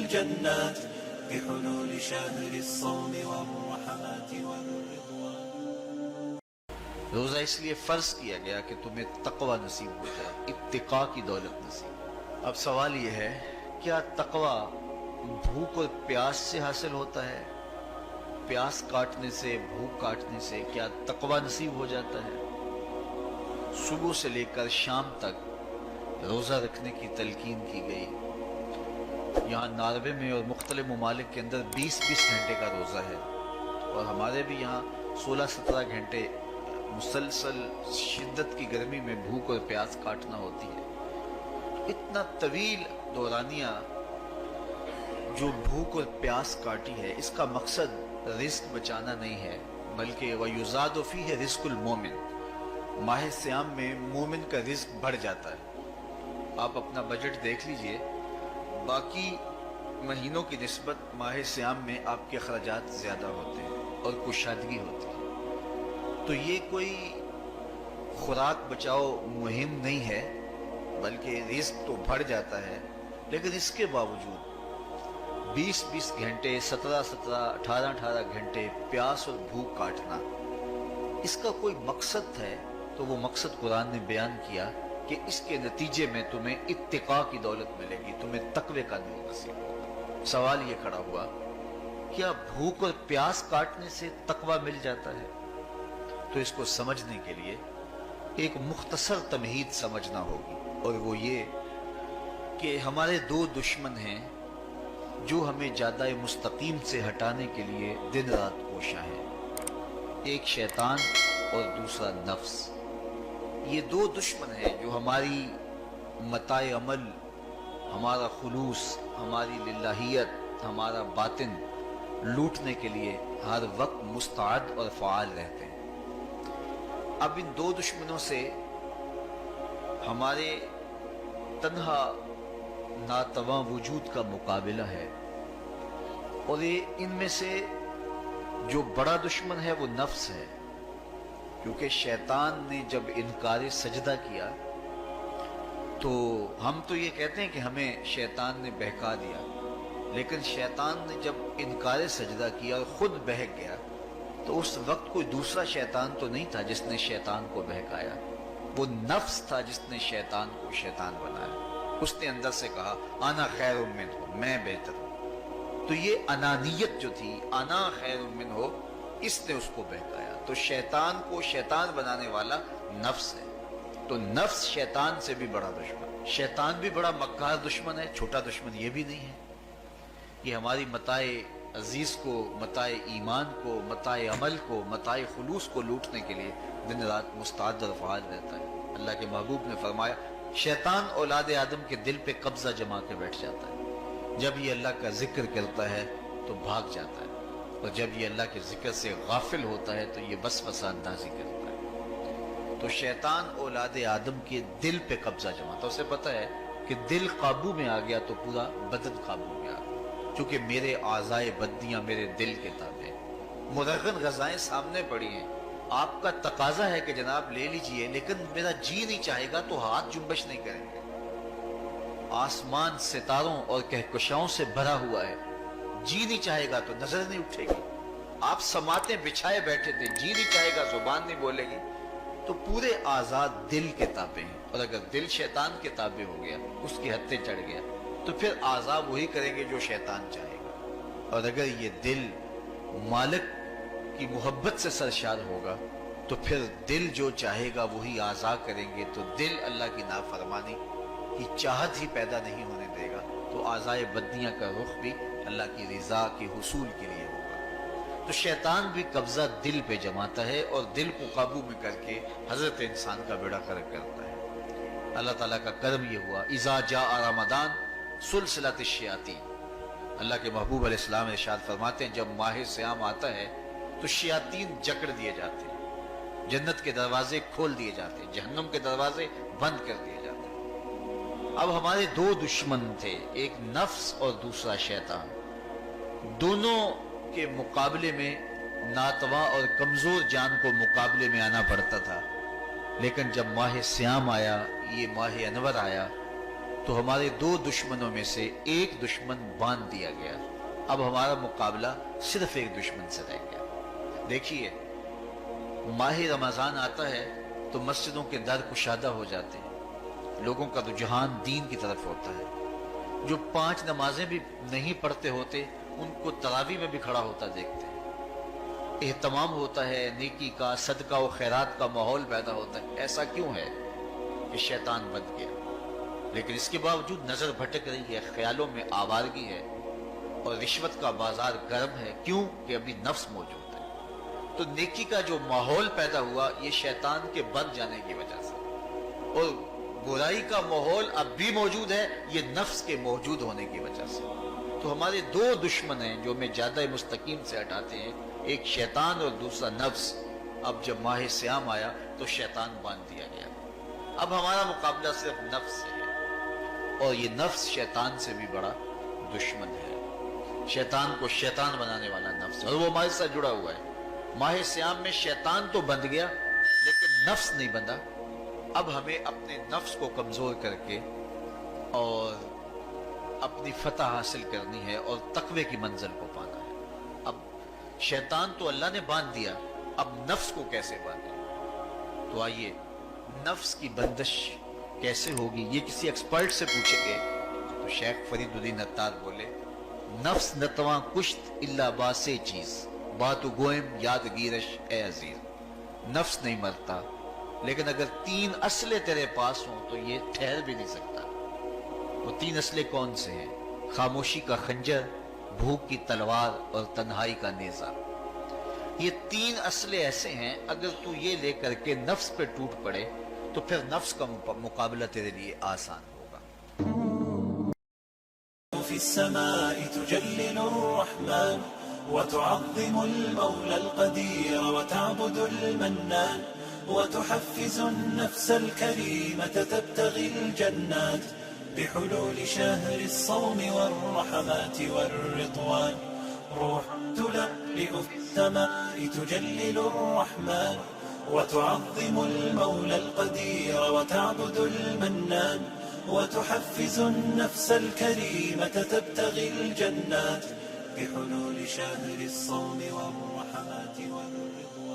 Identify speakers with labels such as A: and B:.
A: الجنات بحلول شهر الصوم والرحمات والرضوان.
B: روزہ اس لیے فرض کیا گیا کہ تمہیں تقوی نصیب ہو جائے، اتقاء کی دولت نصیب. اب سوال یہ ہے، کیا تقوی بھوک اور پیاس سے حاصل ہوتا ہے؟ پیاس کاٹنے سے، بھوک کاٹنے سے کیا تقوی نصیب ہو جاتا ہے؟ صبح سے لے کر شام تک روزہ رکھنے کی تلقین کی گئی. یہاں ناروے میں اور مختلف ممالک کے اندر 20-20 گھنٹے کا روزہ ہے، اور ہمارے بھی یہاں 16-17 گھنٹے مسلسل شدت کی گرمی میں بھوک اور پیاس کاٹنا ہوتی ہے. اتنا طویل دورانیہ جو بھوک اور پیاس کاٹی ہے، اس کا مقصد رزق بچانا نہیں ہے، بلکہ وَيُزَادُ فِيهِ رِزْقُ الْمُؤْمِنِ، ماہ صیام میں مومن کا رزق بڑھ جاتا ہے. آپ اپنا بجٹ دیکھ لیجئے، باقی مہینوں کی نسبت ماہ سیام میں آپ کے اخراجات زیادہ ہوتے ہیں اور کشادگی ہوتی ہے. تو یہ کوئی خوراک بچاؤ مہم نہیں ہے، بلکہ رزق تو بڑھ جاتا ہے. لیکن اس کے باوجود 20-20 گھنٹے، 17-17، 18-18 گھنٹے پیاس اور بھوک کاٹنا، اس کا کوئی مقصد ہے تو وہ مقصد قرآن نے بیان کیا کہ اس کے نتیجے میں تمہیں اتقاء کی دولت ملے گی، تمہیں تقوی کا نور نصیب ہوگا. سوال یہ کھڑا ہوا، کیا بھوک اور پیاس کاٹنے سے تقوی مل جاتا ہے؟ تو اس کو سمجھنے کے لیے ایک مختصر تمہید سمجھنا ہوگی، اور وہ یہ کہ ہمارے دو دشمن ہیں جو ہمیں جادہ مستقیم سے ہٹانے کے لیے دن رات کوشاں ہیں. ایک شیطان اور دوسرا نفس. یہ دو دشمن ہیں جو ہماری متاع عمل، ہمارا خلوص، ہماری للہیت، ہمارا باطن لوٹنے کے لیے ہر وقت مستعد اور فعال رہتے ہیں. اب ان دو دشمنوں سے ہمارے تنہا ناتواں وجود کا مقابلہ ہے، اور ان میں سے جو بڑا دشمن ہے وہ نفس ہے. کیونکہ شیطان نے جب انکار سجدہ کیا تو ہم تو یہ کہتے ہیں کہ ہمیں شیطان نے بہکا دیا، لیکن شیطان نے جب انکار سجدہ کیا اور خود بہک گیا تو اس وقت کوئی دوسرا شیطان تو نہیں تھا جس نے شیطان کو بہکایا، وہ نفس تھا جس نے شیطان کو شیطان بنایا. اس نے اندر سے کہا انا خیر منہ، میں بہتر ہوں. تو یہ انانیت جو تھی، انا خیر منہ، اس نے اس کو بہکایا. تو شیطان کو شیطان بنانے والا نفس ہے. تو نفس شیطان سے بھی بڑا دشمن. شیطان بھی بڑا مکار دشمن ہے، چھوٹا دشمن یہ بھی نہیں ہے. یہ ہماری متاع عزیز کو، متاع ایمان کو، متاع عمل کو، متاع خلوص کو لوٹنے کے لیے دن رات مستعد اور فعال رہتا ہے. اللہ کے محبوب نے فرمایا شیطان اولاد آدم کے دل پہ قبضہ جما کے بیٹھ جاتا ہے. جب یہ اللہ کا ذکر کرتا ہے تو بھاگ جاتا ہے، اور جب یہ اللہ کے ذکر سے غافل ہوتا ہے تو یہ وسوسہ اندازی کرتا ہے. تو شیطان اولاد آدم کے دل پہ قبضہ جماتا ہے. اسے پتہ ہے کہ دل قابو میں آ گیا تو پورا بدن قابو میں آ گیا، چونکہ میرے اعضائے بدنیاں میرے دل کے تابع. مرغن غذائیں سامنے پڑی ہیں، آپ کا تقاضا ہے کہ جناب لے لیجئے، لیکن میرا جی نہیں چاہے گا تو ہاتھ جنبش نہیں کریں گے. آسمان ستاروں اور کہکشاؤں سے بھرا ہوا ہے، جی نہیں چاہے گا تو نظر نہیں اٹھے گی. آپ سماعتیں بچھائے بیٹھے تھے، جی نہیں چاہے گا زبان نہیں بولے گی. تو پورے آزاد دل کے تابع ہیں، اور اگر دل شیطان کے تابع ہو گیا، اس کے ہتھے چڑھ گیا، تو پھر اعضاء وہی کریں گے جو شیطان چاہے گا. اور اگر یہ دل مالک کی محبت سے سرشار ہوگا تو پھر دل جو چاہے گا وہی اعضاء کریں گے. تو دل اللہ کی نافرمانی کی چاہت ہی پیدا نہیں ہونے دے گا، تو اعضائے بدنیاں کا رخ بھی اللہ کی رضا کے حصول کے لیے ہوگا. تو شیطان بھی قبضہ دل پہ جماتا ہے اور دل کو قابو میں کر کے حضرت انسان کا بیڑا غرق کرتا ہے. اللہ تعالیٰ کا کرم یہ ہوا اذا جاء رمضان سلسلۃ الشیاطین. اللہ کے محبوب علیہ السلام ارشاد فرماتے ہیں جب ماہ صیام آتا ہے تو شیاطین جکڑ دیے جاتے ہیں، جنت کے دروازے کھول دیے جاتے ہیں، جہنم کے دروازے بند کر دیے جاتے ہیں. اب ہمارے دو دشمن تھے، ایک نفس اور دوسرا شیطان. دونوں کے مقابلے میں ناتواں اور کمزور جان کو مقابلے میں آنا پڑتا تھا. لیکن جب ماہ صیام آیا، یہ ماہ انور آیا، تو ہمارے دو دشمنوں میں سے ایک دشمن باندھ دیا گیا. اب ہمارا مقابلہ صرف ایک دشمن سے رہ گیا. دیکھیے ماہ رمضان آتا ہے تو مسجدوں کے در کشادہ ہو جاتے ہیں, لوگوں کا رجحان دین کی طرف ہوتا ہے. جو 5 نمازیں بھی نہیں پڑھتے ہوتے ان کو تراویح میں بھی کھڑا ہوتا دیکھتے ہیں. اہتمام ہوتا ہے, نیکی کا, صدقہ و خیرات کا ماحول پیدا ہوتا ہے. ایسا کیوں ہے کہ شیطان بن گیا, لیکن اس کے باوجود نظر بھٹک رہی ہے, خیالوں میں آوارگی ہے اور رشوت کا بازار گرم ہے. کیوں کہ ابھی نفس موجود ہے. تو نیکی کا جو ماحول پیدا ہوا یہ شیطان کے بن جانے کی وجہ سے, اور برائی کا ماحول اب بھی موجود ہے یہ نفس کے موجود ہونے کی وجہ سے. تو ہمارے دو دشمن ہیں جو ہمیں زیادہ مستقیم سے ہٹاتے ہیں, ایک شیطان اور دوسرا نفس. اب جب ماہ سیام آیا تو شیطان باندھ دیا گیا. اب ہمارا مقابلہ صرف نفس سے ہے, اور یہ نفس شیطان سے بھی بڑا دشمن ہے. شیطان کو شیطان بنانے والا نفس, اور وہ ہمارے ساتھ جڑا ہوا ہے. ماہ سیام میں شیطان تو بند گیا لیکن نفس نہیں بندھا. اب ہمیں اپنے نفس کو کمزور کر کے اور اپنی فتح حاصل کرنی ہے اور تقوی کی منزل کو پانا ہے. اب شیطان تو اللہ نے باندھ دیا, اب نفس کو کیسے باندھیں؟ تو آئیے نفس کی بندش کیسے ہوگی یہ کسی ایکسپرٹ سے پوچھیں گے. تو شیخ فرید الدین عطار بولے, نفس نتواں کشت الا باسے چیز, باتو گوئم یاد گیرش اے عزیز. نفس نہیں مرتا لیکن اگر 3 اسلحے تیرے پاس ہوں تو یہ ٹھہر بھی نہیں سکتا. وہ 3 اسلحے کون سے ہیں؟ خاموشی کا خنجر, بھوک کی تلوار اور تنہائی کا نیزہ. یہ 3 اسلحے ایسے ہیں اگر تو یہ لے کر کے نفس پہ ٹوٹ پڑے تو پھر نفس کا مقابلہ تیرے لیے آسان ہوگا.
A: في السماء تجلل الرحمن وتعظم المولى القدير وتعبد المنان وتحفز النفس الكريمة تبتغي الجنات بحلول شهر الصوم والرحمات والرضوان. روح تلألئ في السماء تجلل الرحمن وتعظم المولى القدير وتعبد المنان وتحفز النفس الكريمة تبتغي الجنات بحلول شهر الصوم والرحمات والرضوان.